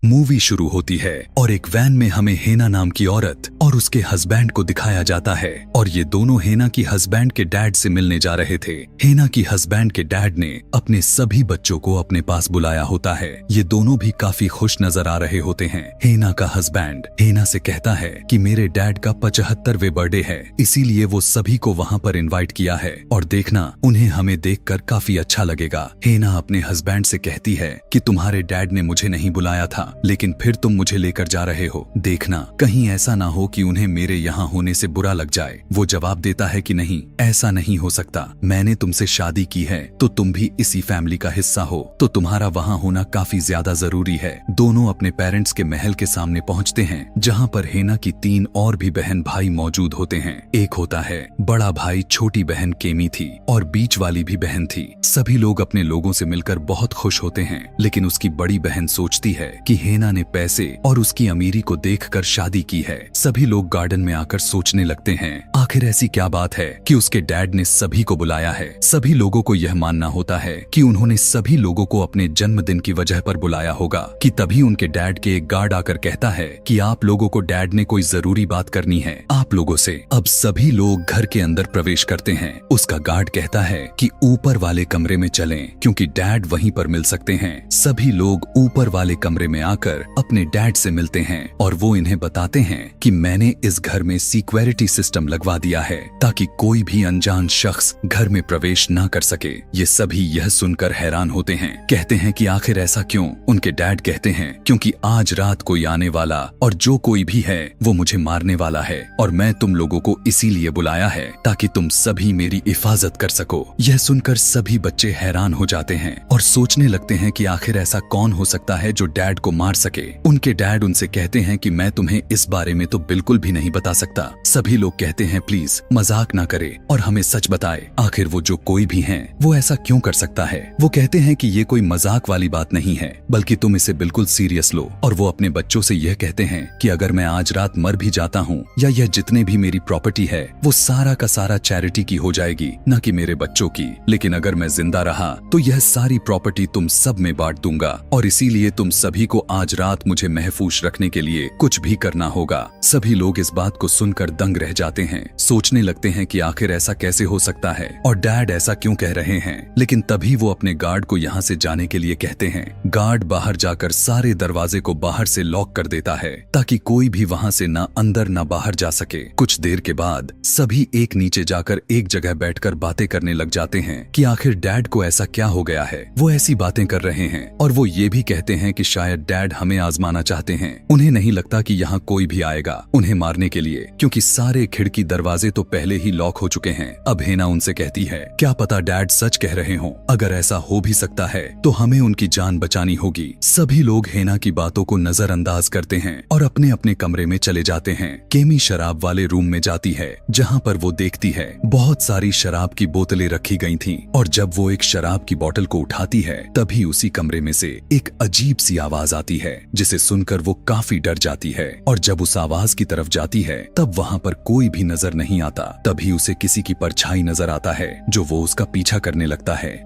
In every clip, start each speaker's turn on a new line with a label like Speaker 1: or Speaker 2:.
Speaker 1: Movie शुरू होती है और एक वैन में हमें हेना नाम की औरत और उसके हस्बैंड को दिखाया जाता है और ये दोनों हेना की हस्बैंड के डैड से मिलने जा रहे थे। हेना की हस्बैंड के डैड ने अपने सभी बच्चों को अपने पास बुलाया होता है। ये दोनों भी काफी खुश नजर आ रहे होते हैं। हेना का हस्बैंड हेना से कहता है कि मेरे डैड का 75वें बर्थडे है, इसीलिए वो सभी को वहाँ पर इन्वाइट किया है और देखना उन्हें हमें देखकर काफी अच्छा लगेगा। हेना अपने हस्बैंड से कहती है कि तुम्हारे डैड ने मुझे नहीं बुलाया था, लेकिन फिर तुम मुझे लेकर जा रहे हो। देखना कहीं ऐसा ना हो कि उन्हें मेरे यहाँ होने से बुरा लग जाए। वो जवाब देता है कि नहीं, ऐसा नहीं हो सकता। मैंने तुमसे शादी की है तो तुम भी इसी फैमिली का हिस्सा हो, तो तुम्हारा वहाँ होना काफी ज्यादा जरूरी है। दोनों अपने पेरेंट्स के महल के सामने पहुँचते हैं, जहाँ पर हेना की 3 और भी बहन भाई मौजूद होते हैं। एक होता है बड़ा भाई, छोटी बहन केमी थी और बीच वाली भी बहन थी। सभी लोग अपने लोगों से मिलकर बहुत खुश होते हैं, लेकिन उसकी बड़ी बहन सोचती है कि हेना ने पैसे और उसकी अमीरी को देखकर शादी की है। सभी लोग गार्डन में आकर सोचने लगते हैं, आखिर ऐसी क्या बात है कि उसके डैड ने सभी को बुलाया है। सभी लोगों को यह मानना होता है कि उन्होंने सभी लोगों को अपने जन्मदिन की वजह पर बुलाया होगा, कि तभी उनके डैड के एक गार्ड आकर कहता है कि आप लोगों को डैड ने कोई जरूरी बात करनी है आप लोगों से। अब सभी लोग घर के अंदर प्रवेश करते हैं। उसका गार्ड कहता है कि ऊपर वाले कमरे में चलें, क्योंकि डैड वहीं पर मिल सकते हैं। सभी लोग ऊपर वाले कमरे में आकर अपने डैड से मिलते हैं और वो इन्हें बताते हैं कि मैंने इस घर में सिक्योरिटी सिस्टम लगवा दिया है ताकि कोई भी अनजान शख्स घर में प्रवेश ना कर सके। ये सभी यह सुनकर हैरान होते हैं, कहते हैं कि आखिर ऐसा क्यों। उनके डैड कहते हैं क्योंकि आज रात कोई आने वाला और जो कोई भी है वो मुझे मारने वाला है और मैं तुम लोगों को इसीलिए बुलाया है ताकि तुम सभी मेरी हिफाजत कर सको। यह सुनकर सभी बच्चे हैरान हो जाते हैं और सोचने लगते हैं कि आखिर ऐसा कौन हो सकता है जो डैड को मार सके। उनके डैड उनसे कहते हैं कि मैं तुम्हें इस बारे में तो बिल्कुल भी नहीं बता सकता। सभी लोग कहते हैं प्लीज मजाक ना करे और हमें सच बताए, आखिर वो जो कोई भी है वो ऐसा क्यों कर सकता है। वो कहते हैं कि ये कोई मजाक वाली बात नहीं है, बल्कि तुम इसे बिल्कुल सीरियस लो। और वो अपने बच्चों से यह कहते हैं कि अगर मैं आज रात मर भी जाता हूँ या यह जितने भी मेरी प्रॉपर्टी है वो सारा का सारा चैरिटी की हो जाएगी, न कि मेरे बच्चों की। लेकिन अगर मैं जिंदा रहा तो यह सारी प्रॉपर्टी तुम सब में बांट दूंगा और इसीलिए तुम सभी को आज रात मुझे महफूज रखने के लिए कुछ भी करना होगा। सभी लोग इस बात को सुनकर दंग रह जाते हैं, सोचने लगते हैं कि आखिर ऐसा कैसे हो सकता है और डैड ऐसा क्यों कह रहे हैं। लेकिन तभी वो अपने गार्ड को यहाँ से जाने के लिए कहते हैं। गार्ड बाहर जाकर सारे दरवाजे को बाहर से लॉक कर देता है ताकि कोई भी वहाँ से ना अंदर ना बाहर जा सके। कुछ देर के बाद सभी एक नीचे जाकर एक जगह बैठकर बातें करने लग जाते हैं कि आखिर डैड को ऐसा क्या हो गया है। वो ऐसी बातें कर रहे हैं और वो ये भी कहते हैं कि शायद डैड हमें आजमाना चाहते हैं। उन्हें नहीं लगता कि यहाँ कोई भी आएगा उन्हें मारने के लिए, क्योंकि सारे खिड़की दरवाजे तो पहले ही लॉक हो चुके हैं। अब हेना उनसे कहती है क्या पता डैड सच कह रहे हों, अगर ऐसा हो भी सकता है तो हमें उनकी जान बचानी होगी। सभी लोग हेना की बातों को नजरअंदाज करते हैं और अपने अपने कमरे में चले जाते हैं। केमी शराब वाले रूम में जाती है, जहाँ पर वो देखती है बहुत सारी शराब की बोतलें रखी गई थीं और जब वो एक शराब की बोतल को उठाती है तभी उसी कमरे में से एक अजीब सी आवाज आती है, जिसे सुनकर वो काफी डर जाती है। और जब उस आवाज की तरफ जाती है तब वहाँ पर कोई भी नजर नहीं आता। तभी उसे किसी की परछाई नजर आता है जो वो उसका पीछा करने लगता है।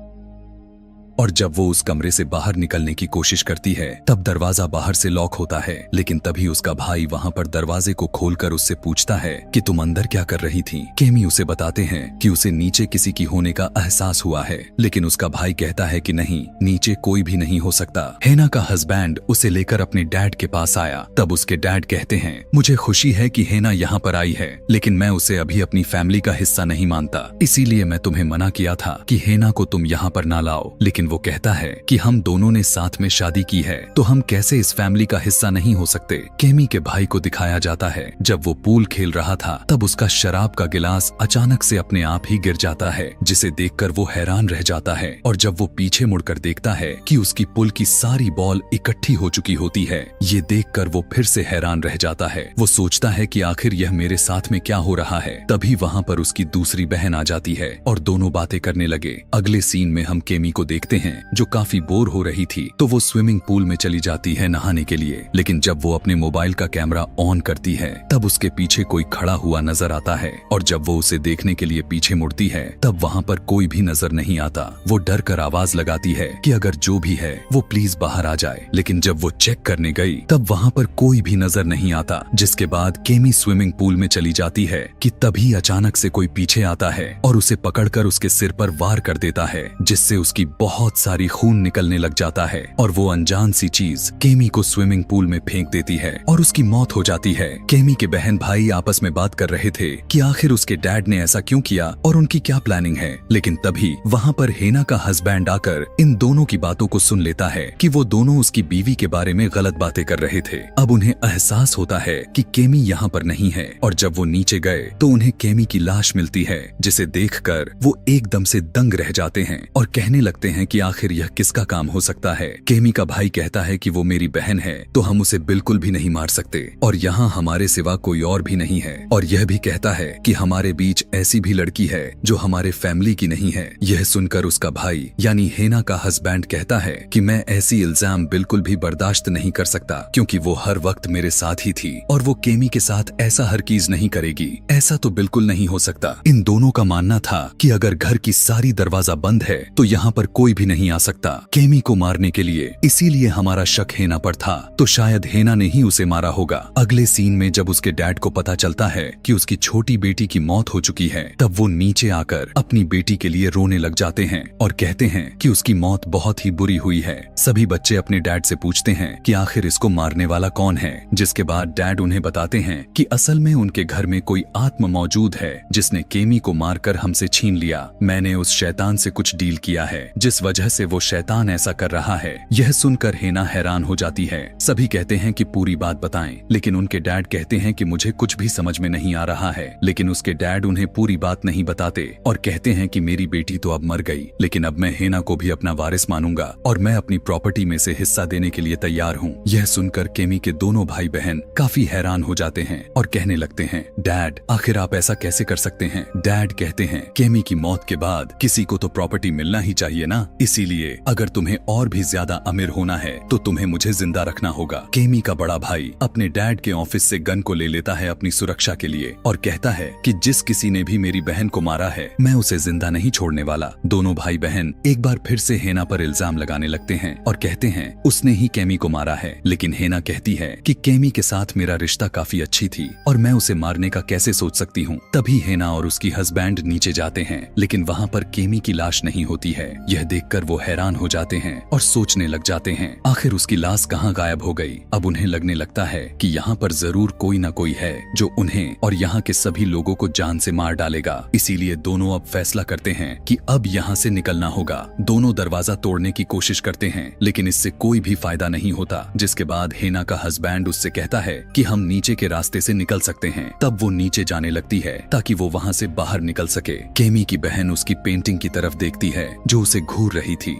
Speaker 1: और जब वो उस कमरे से बाहर निकलने की कोशिश करती है तब दरवाजा बाहर से लॉक होता है। लेकिन तभी उसका भाई वहाँ पर दरवाजे को खोलकर उससे पूछता है कि तुम अंदर क्या कर रही थी। केमी उसे बताते हैं कि उसे नीचे किसी की होने का एहसास हुआ है, लेकिन उसका भाई कहता है कि नहीं, नीचे कोई भी नहीं हो सकता। हेना का हस्बैंड उसे लेकर अपने डैड के पास आया। तब उसके डैड कहते हैं मुझे खुशी है कि हेना यहाँ पर आई है, लेकिन मैं उसे अभी अपनी फैमिली का हिस्सा नहीं मानता, इसीलिए मैं तुम्हें मना किया था कि हेना को तुम यहाँ पर ना लाओ। लेकिन वो कहता है कि हम दोनों ने साथ में शादी की है तो हम कैसे इस फैमिली का हिस्सा नहीं हो सकते। केमी के भाई को दिखाया जाता है जब वो पूल खेल रहा था तब उसका शराब का गिलास अचानक से अपने आप ही गिर जाता है, जिसे देखकर वो हैरान रह जाता है। और जब वो पीछे मुड़कर देखता है कि उसकी पुल की सारी बॉल इकट्ठी हो चुकी होती है, ये देखकर वो फिर से हैरान रह जाता है। वो सोचता है कि आखिर यह मेरे साथ में क्या हो रहा है। तभी वहाँ पर उसकी दूसरी बहन आ जाती है और दोनों बातें करने लगे। अगले सीन में हम केमी को देखते दिखाते हैं जो काफी बोर हो रही थी तो वो स्विमिंग पूल में चली जाती है नहाने के लिए। लेकिन जब वो अपने मोबाइल का कैमरा ऑन करती है तब उसके पीछे कोई खड़ा हुआ नजर आता है और जब वो उसे देखने के लिए पीछे मुड़ती है तब वहाँ पर कोई भी नजर नहीं आता। वो डर कर आवाज लगाती है कि अगर जो भी है वो प्लीज बाहर आ जाए। लेकिन जब वो चेक करने गई तब वहाँ पर कोई भी नजर नहीं आता। जिसके बाद केमी स्विमिंग पूल में चली जाती है कि तभी अचानक से कोई पीछे आता है और उसे पकड़कर उसके सिर पर वार कर देता है, जिससे उसकी बहुत सारी खून निकलने लग जाता है और वो अनजान सी चीज केमी को स्विमिंग पूल में फेंक देती है और उसकी मौत हो जाती है। केमी के बहन भाई आपस में बात कर रहे थे कि आखिर उसके डैड ने ऐसा क्यों किया और उनकी क्या प्लानिंग है। लेकिन तभी वहाँ पर हेना का हस्बैंड आकर इन दोनों की बातों को सुन लेता है कि वो दोनों उसकी बीवी के बारे में गलत बातें कर रहे थे। अब उन्हें एहसास होता है कि केमी यहाँ पर नहीं है और जब वो नीचे गए तो उन्हें केमी की लाश मिलती है, जिसे देखकर वो एकदम से दंग रह जाते हैं और कहने लगते हैं कि आखिर यह किसका काम हो सकता है। केमी का भाई कहता है कि वो मेरी बहन है तो हम उसे बिल्कुल भी नहीं मार सकते और यहाँ हमारे सिवा कोई और भी नहीं है, और यह भी कहता है कि हमारे बीच ऐसी भी लड़की है जो हमारे फैमिली की नहीं है। यह सुनकर उसका भाई यानी हेना का हस्बैंड कहता है कि मैं ऐसी इल्जाम बिल्कुल भी बर्दाश्त नहीं कर सकता, क्योंकि वो हर वक्त मेरे साथ ही थी और वो केमी के साथ ऐसा हरगिज नहीं करेगी। ऐसा तो बिल्कुल नहीं हो सकता। इन दोनों का मानना था कि अगर घर की सारी दरवाजा बंद है तो यहाँ पर कोई भी नहीं आ सकता केमी को मारने के लिए, इसीलिए हमारा शक हेना पर था, तो शायद हेना ने ही उसे मारा होगा। अगले सीन में जब उसके डैड को पता चलता है कि उसकी छोटी बेटी की मौत हो चुकी है तब वो नीचे आकर अपनी बेटी के लिए रोने लग जाते हैं और कहते हैं कि उसकी मौत बहुत ही बुरी हुई है। सभी बच्चे अपने डैड से पूछते हैं कि आखिर इसको मारने वाला कौन है, जिसके बाद डैड उन्हें बताते हैं कि असल में उनके घर में कोई आत्मा मौजूद है जिसने केमी को मारकर हमसे छीन लिया। मैंने उस शैतान से कुछ डील किया है जिस वजह से वो शैतान ऐसा कर रहा है। यह सुनकर हेना हैरान हो जाती है। सभी कहते हैं कि पूरी बात बताएं, लेकिन उनके डैड कहते हैं कि मुझे कुछ भी समझ में नहीं आ रहा है। लेकिन उसके डैड उन्हें पूरी बात नहीं बताते और कहते हैं कि मेरी बेटी तो अब मर गई, लेकिन अब मैं हेना को भी अपना वारिस मानूंगा और मैं अपनी प्रॉपर्टी में से हिस्सा देने के लिए तैयार हूँ। यह सुनकर केमी के दोनों भाई बहन काफी हैरान हो जाते हैं और कहने लगते हैं, डैड आखिर आप ऐसा कैसे कर सकते हैं। डैड कहते हैं, केमी की मौत के बाद किसी को तो प्रॉपर्टी मिलना ही चाहिए ना, इसीलिए अगर तुम्हें और भी ज्यादा अमीर होना है तो तुम्हें मुझे जिंदा रखना होगा। केमी का बड़ा भाई अपने डैड के ऑफिस से गन को ले लेता है अपनी सुरक्षा के लिए और कहता है कि जिस किसी ने भी मेरी बहन को मारा है मैं उसे जिंदा नहीं छोड़ने वाला। दोनों भाई बहन एक बार फिर से हेना पर इल्जाम लगाने लगते हैं और कहते हैं उसने ही केमी को मारा है। लेकिन हेना कहती है कि केमी के साथ मेरा रिश्ता काफी अच्छी थी और मैं उसे मारने का कैसे सोच सकती हूँ। तभी हेना और उसकी हस्बैंड नीचे जाते हैं, लेकिन वहाँ पर केमी की लाश नहीं होती है। यह देखकर वो हैरान हो जाते हैं और सोचने लग जाते हैं आखिर उसकी लाश कहाँ गायब हो गई। अब उन्हें लगने लगता है कि यहाँ पर जरूर कोई न कोई है जो उन्हें और यहाँ के सभी लोगों को जान से मार डालेगा। इसीलिए दोनों अब फैसला करते हैं कि अब यहाँ से निकलना होगा। दोनों दरवाजा तोड़ने की कोशिश करते हैं लेकिन इससे कोई भी फायदा नहीं होता। जिसके बाद हेना का हस्बैंड उससे कहता है कि हम नीचे के रास्ते से निकल सकते हैं। तब वो नीचे जाने लगती है ताकि वो वहाँ से बाहर निकल सके। केमी की बहन उसकी पेंटिंग की तरफ देखती है जो उसे घूर रही थी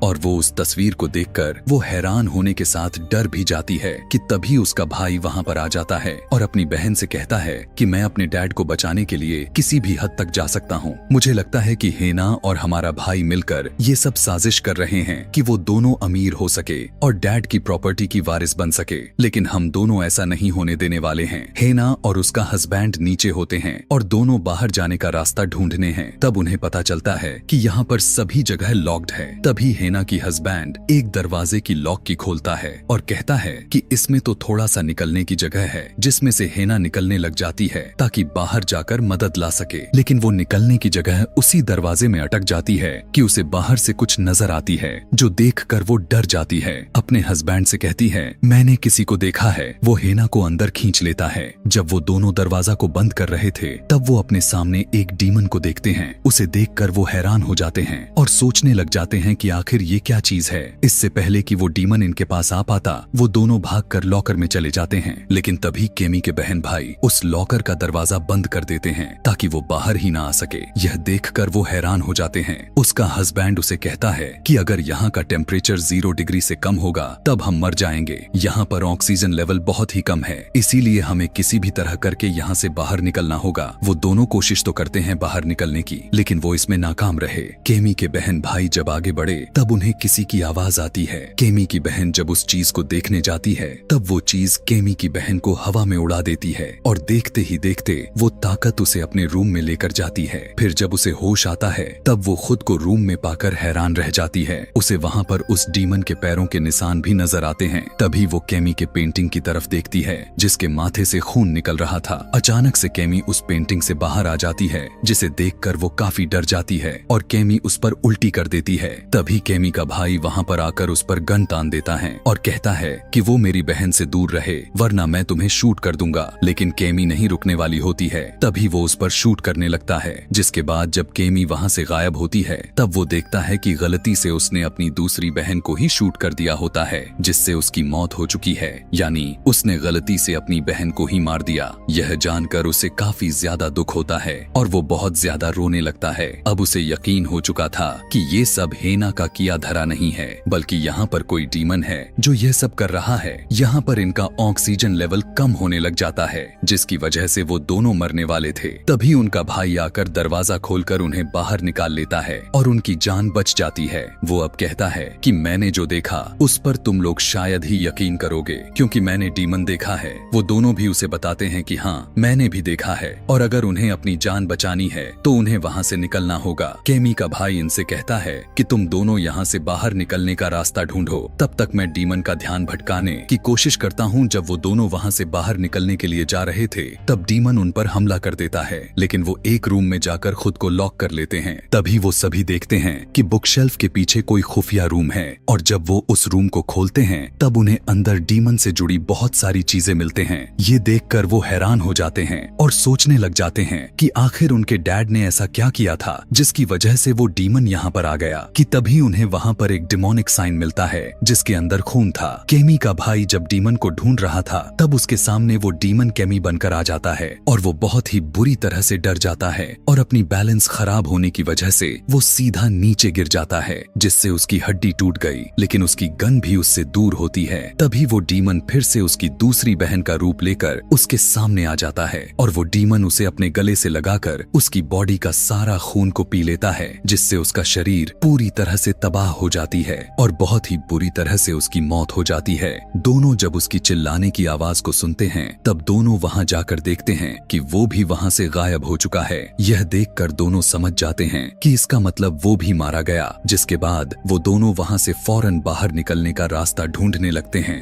Speaker 1: और वो उस तस्वीर को देखकर वो हैरान होने के साथ डर भी जाती है कि तभी उसका भाई वहाँ पर आ जाता है और अपनी बहन से कहता है कि मैं अपने डैड को बचाने के लिए किसी भी हद तक जा सकता हूँ। मुझे लगता है कि हेना और हमारा भाई मिलकर ये सब साजिश कर रहे हैं कि वो दोनों अमीर हो सके और डैड की प्रॉपर्टी की वारिस बन सके, लेकिन हम दोनों ऐसा नहीं होने देने वाले हैं। हेना और उसका हस्बैंड नीचे होते हैं और दोनों बाहर जाने का रास्ता ढूंढने हैं। तब उन्हें पता चलता है कि यहाँ पर सभी जगह लॉक्ड है। तभी हेना की हस्बैंड एक दरवाजे की लॉक की खोलता है और कहता है कि इसमें तो थोड़ा सा निकलने की जगह है, जिसमें से हेना निकलने लग जाती है ताकि बाहर जाकर मदद ला सके। लेकिन वो निकलने की जगह उसी दरवाजे में अटक जाती है कि उसे बाहर से कुछ नजर आती है, जो देखकर वो डर जाती है। अपने हस्बैंड से कहती है, मैंने किसी को देखा है। वो हेना को अंदर खींच लेता है। जब वो दोनों दरवाजा को बंद कर रहे थे तब वो अपने सामने एक डीमन को देखते हैं। उसे देखकर वो हैरान हो जाते हैं और सोचने लग जाते हैं कि आखिर आखिर ये क्या चीज है। इससे पहले कि वो डीमन इनके पास आ पाता, वो दोनों भागकर लॉकर में चले जाते हैं। लेकिन तभी केमी के बहन भाई उस लॉकर का दरवाजा बंद कर देते हैं ताकि वो बाहर ही ना आ सके। यह देखकर वो हैरान हो जाते हैं। उसका हस्बैंड उसे कहता है कि अगर यहाँ का टेम्परेचर 0 डिग्री से कम होगा तब हम मर जाएंगे। यहाँ पर ऑक्सीजन लेवल बहुत ही कम है, इसीलिए हमें किसी भी तरह करके यहाँ से बाहर निकलना होगा। वो दोनों कोशिश तो करते हैं बाहर निकलने की, लेकिन वो इसमें नाकाम रहे। केमी के बहन भाई जब आगे बढ़े तब उन्हें किसी की आवाज आती है। केमी की बहन जब उस चीज को देखने जाती है तब वो चीज केमी की बहन को हवा में उड़ा देती है और देखते ही देखते वो ताकत उसे अपने रूम में लेकर जाती है। फिर जब उसे होश आता है तब वो खुद को रूम में पाकर हैरान रह जाती है। उसे वहाँ पर उस डीमन के पैरों के निशान भी नजर आते हैं। तभी वो केमी के पेंटिंग की तरफ देखती है जिसके माथे से खून निकल रहा था। अचानक से केमी उस पेंटिंग से बाहर आ जाती है, जिसे देखकर वो काफी डर जाती है और केमी उस पर उल्टी कर देती है। तभी केमी का भाई वहाँ पर आकर उस पर गन तान देता है और कहता है कि वो मेरी बहन से दूर रहे वरना मैं तुम्हें शूट कर दूंगा। लेकिन केमी नहीं रुकने वाली होती है। तभी वो उस पर शूट करने लगता है, जिसके बाद जब केमी वहाँ से गायब होती है तब वो देखता है कि गलती से उसने अपनी दूसरी बहन को ही शूट कर दिया होता है, जिससे उसकी मौत हो चुकी है। यानी उसने गलती से अपनी बहन को ही मार दिया। यह जानकर उसे काफी ज्यादा दुख होता है और वो बहुत ज्यादा रोने लगता है। अब उसे यकीन हो चुका था कि ये सब हेना का किया धरा नहीं है, बल्कि यहाँ पर कोई डीमन है जो यह सब कर रहा है। यहाँ पर इनका ऑक्सीजन लेवल कम होने लग जाता है, जिसकी वजह से वो दोनों मरने वाले थे। तभी उनका भाई आकर दरवाजा खोलकर उन्हें बाहर निकाल लेता है और उनकी जान बच जाती है। वो अब कहता है कि मैंने जो देखा उस पर तुम लोग शायद ही यकीन करोगे, क्योंकि मैंने डीमन देखा है। वो दोनों भी उसे बताते हैं कि हाँ, मैंने भी देखा है और अगर उन्हें अपनी जान बचानी है तो उन्हें वहाँ से निकलना होगा। केमी का भाई इनसे कहता है कि तुम दोनों यहाँ से बाहर निकलने का रास्ता ढूंढो, तब तक मैं डीमन का ध्यान भटकाने की कोशिश करता हूँ। जब वो दोनों वहाँ से बाहर निकलने के लिए जा रहे थे तब डीमन उन पर हमला कर देता है, लेकिन वो एक रूम में जाकर खुद को लॉक कर लेते हैं। तभी वो सभी देखते हैं कि बुकशेल्फ के पीछे कोई खुफिया रूम है और जब वो उस रूम को खोलते हैं तब उन्हें अंदर डीमन से जुड़ी बहुत सारी चीजें मिलते हैं। ये देखकर वो हैरान हो जाते हैं और सोचने लग जाते हैं कि आखिर उनके डैड ने ऐसा क्या किया था जिसकी वजह से वो डीमन यहाँ पर आ गया। कि तभी उन्हें वहाँ पर एक डिमोनिक साइन मिलता है जिसके अंदर खून था। केमी का भाई जब डीमन को ढूंढ रहा था तब उसके सामने वो डीमन केमी बनकर आ जाता है और वो बहुत ही बुरी तरह से डर जाता है और अपनी बैलेंस खराब होने की वजह से वो सीधा नीचे गिर जाता है, जिससे उसकी हड्डी टूट गई, लेकिन उसकी गन भी उससे दूर होती है। तभी वो डीमन फिर से उसकी दूसरी बहन का रूप लेकर उसके सामने आ जाता है और वो डीमन उसे अपने गले से लगाकर उसकी बॉडी का सारा खून को पी लेता है, जिससे उसका शरीर पूरी तरह से तबाह हो जाती है और बहुत ही बुरी तरह से उसकी मौत हो जाती है। दोनों जब उसकी चिल्लाने की आवाज को सुनते हैं तब दोनों वहां जाकर देखते हैं कि वो भी वहां से गायब हो चुका है। यह देखकर दोनों समझ जाते हैं कि इसका मतलब वो भी मारा गया, जिसके बाद वो दोनों वहां से फौरन बाहर निकलने का रास्ता ढूंढने लगते हैं।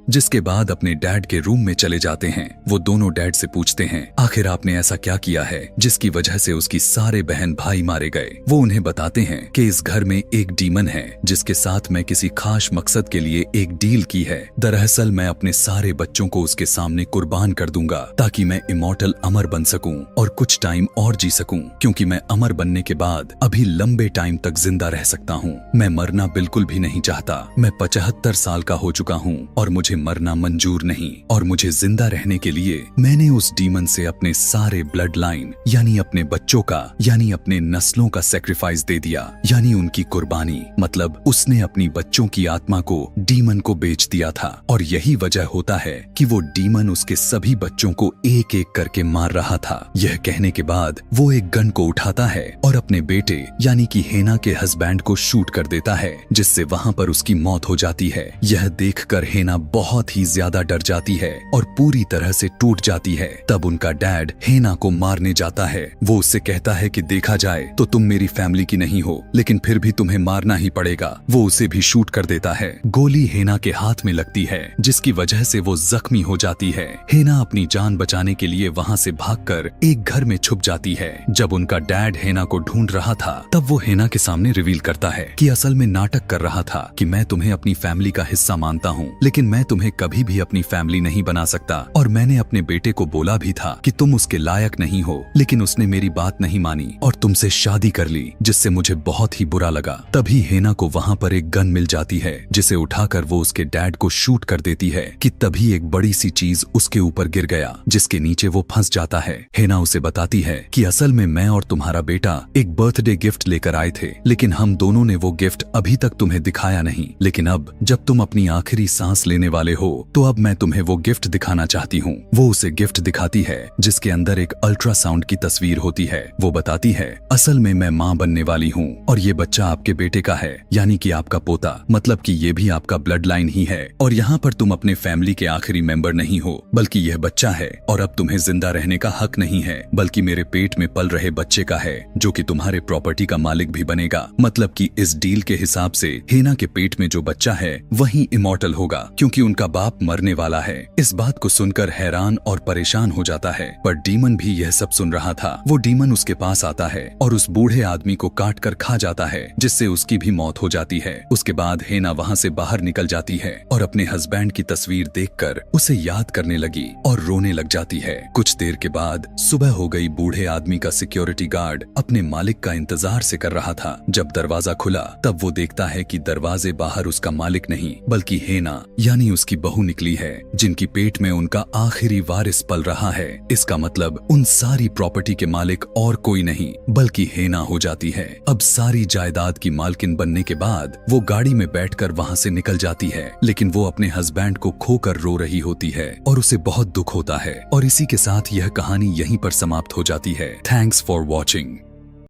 Speaker 1: जिसके बाद अपने डैड के रूम में चले जाते हैं। वो दोनों डैड से पूछते हैं आखिर आपने ऐसा क्या किया है जिसकी वजह से उसकी सारे बहन भाई मारे गए। वो उन्हें बताते हैं कि इस घर में एक डीमन है जिसके साथ मैं किसी खास मकसद के लिए एक डील की है। दरअसल मैं अपने सारे बच्चों को उसके सामने कुर्बान कर दूंगा ताकि मैं इमॉर्टल अमर बन सकूं और कुछ टाइम और जी सकूं, क्योंकि मैं अमर बनने के बाद अभी लंबे टाइम तक जिंदा रह सकता हूँ। मैं मरना बिल्कुल भी नहीं चाहता। मैं 75 साल का हो चुका हूँ और मुझे मरना मंजूर नहीं, और मुझे जिंदा रहने के लिए मैंने उस डीमन से अपने सारे ब्लड लाइन यानी अपने बच्चों का यानी अपने नस्लों का सेक्रीफाइस दे दिया, यानी उनकी कुर्बानी। मतलब उसने अपनी बच्चों की आत्मा को डीमन को बेच दिया था और यही वजह होता है कि वो डीमन उसके सभी बच्चों को एक एक करके मार रहा था। यह कहने के बाद वो एक गन को उठाता है और अपने बेटे यानी कि हेना के हस्बैंड को शूट कर देता है, जिससे वहाँ पर उसकी मौत हो जाती है। यह देखकर हेना बहुत ही ज्यादा डर जाती है और पूरी तरह से टूट जाती है। तब उनका डैड हेना को मारने जाता है। वो उससे कहता है कि देखा जाए तो तुम मेरी फैमिली की नहीं हो, लेकिन फिर भी तुम्हें मारना ही पड़ेगा। वो उसे भी शूट कर देता है। गोली हेना के हाथ में लगती है, जिसकी वजह से वो जख्मी हो जाती है। हेना अपनी जान बचाने के लिए वहाँ से भागकर एक घर में छुप जाती है। जब उनका डैड हेना को ढूंढ रहा था तब वो हेना के सामने रिवील करता है कि असल में नाटक कर रहा था कि मैं तुम्हें अपनी फैमिली का हिस्सा मानता हूँ, लेकिन मैं तुम्हें कभी भी अपनी फैमिली नहीं बना सकता और मैंने अपने बेटे को बोला भी था कि तुम उसके लायक नहीं हो, लेकिन उसने मेरी बात नहीं मानी और तुमसे शादी कर ली, जिससे मुझे बहुत ही बुरा लगा। तभी हेना को वहाँ पर एक गन मिल जाती है जिसे उठाकर वो उसके डैड को शूट कर देती है कि तभी एक बड़ी सी चीज उसके ऊपर गिर गया जिसके नीचे वो फंस जाता है। हेना उसे बताती है कि असल में मैं और तुम्हारा बेटा एक बर्थडे गिफ्ट लेकर आए थे, लेकिन हम दोनों ने वो गिफ्ट अभी तक तुम्हें दिखाया नहीं, लेकिन अब जब तुम अपनी आखिरी सांस लेने वाले हो तो अब मैं तुम्हें वो गिफ्ट दिखाना चाहती हूँ। वो उसे गिफ्ट दिखाती है जिसके अंदर एक अल्ट्रासाउंड की तस्वीर होती है। वो बताती है असल में मैं माँ बनने वाली हूँ और ये बच्चा आपके बेटे का है, यानी कि आपका पोता, मतलब कि ये भी आपका ब्लड लाइन ही है और यहाँ पर तुम अपने फैमिली के आखिरी मेंबर नहीं हो, बल्कि यह बच्चा है और अब तुम्हें जिंदा रहने का हक नहीं है, बल्कि मेरे पेट में पल रहे बच्चे का है जो कि तुम्हारे प्रॉपर्टी का मालिक भी बनेगा। मतलब कि इस डील के हिसाब से हेना के पेट में जो बच्चा है वही इमॉर्टल होगा क्योंकि उनका बाप मरने वाला है। इस बात को सुनकर हैरान और परेशान हो जाता है, पर डीमन भी यह सब सुन रहा था। वो डीमन उसके पास आता है और उस बूढ़े आदमी को काट कर खा जाता है जिससे उसकी भी मौत हो जाती है। उसके बाद हेना वहाँ से बाहर निकल जाती है और अपने हस्बैंड की तस्वीर देखकर उसे याद करने लगी और रोने लग जाती है। कुछ देर के बाद सुबह हो गई। बूढ़े आदमी का सिक्योरिटी गार्ड अपने मालिक का इंतजार से कर रहा था। जब दरवाजा खुला तब वो देखता है कि दरवाजे बाहर उसका मालिक नहीं बल्कि हेना यानी उसकी बहू निकली है, जिनकी पेट में उनका आखिरी वारिस पल रहा है। इसका मतलब उन सारी प्रॉपर्टी के मालिक और कोई नहीं बल्कि हेना हो जाती है। अब सारी जायदाद की मालकिन बनने के बाद वो गाड़ी में बैठकर वहाँ से निकल जाती है, लेकिन वो अपने हस्बैंड को खोकर रो रही होती है और उसे बहुत दुख होता है। और इसी के साथ यह कहानी यहीं पर समाप्त हो जाती है। Thanks for watching.